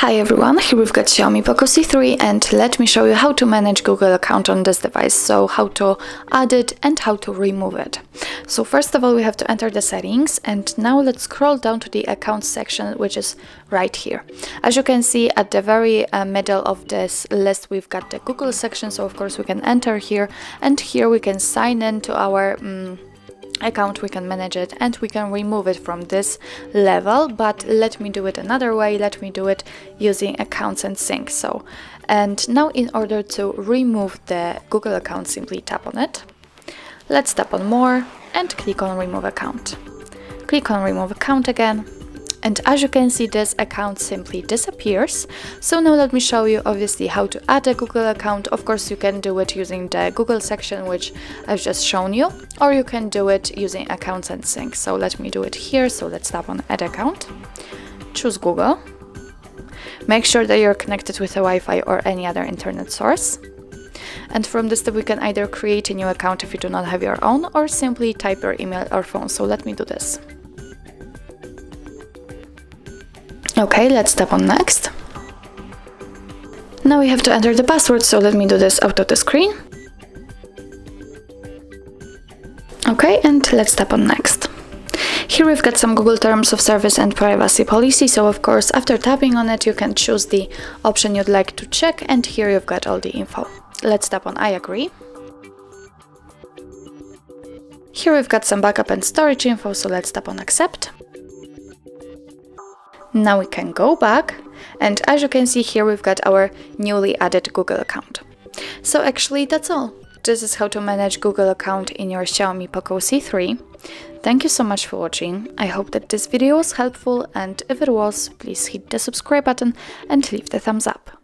Hi everyone, here we've got Xiaomi Poco C3 and let me show you how to manage Google account on this device, so how to add it and how to remove it. So first of all we have to enter the settings, and now let's scroll down to the accounts section, which is right here. As you can see at the very middle of this list we've got the Google section, so of course we can enter here, and here we can sign in to our account, we can manage it and we can remove it from this level. But let me do it another way. Let me do it using accounts and sync. And now in order to remove the Google account, simply tap on it. Let's tap on more and click on remove account. Click on remove account again. And as you can see, this account simply disappears. So now let me show you obviously how to add a Google account. Of course, you can do it using the Google section, which I've just shown you, or you can do it using accounts and sync. So let me do it here. So let's tap on add account, choose Google. Make sure that you're connected with a Wi-Fi or any other internet source. And from this step, we can either create a new account if you do not have your own, or simply type your email or phone. So let me do this. Okay, let's tap on next. Now we have to enter the password, so let me do this out of the screen. Okay, and let's tap on next. Here we've got some Google Terms of Service and Privacy Policy, so of course after tapping on it you can choose the option you'd like to check, and here you've got all the info. Let's tap on I agree. Here we've got some backup and storage info, so let's tap on accept. Now we can go back, and as you can see here we've got our newly added Google account. So actually that's all. This is how to manage Google account in your Xiaomi Poco C3. Thank you so much for watching. I hope that this video was helpful, and if it was, please hit the subscribe button and leave the thumbs up.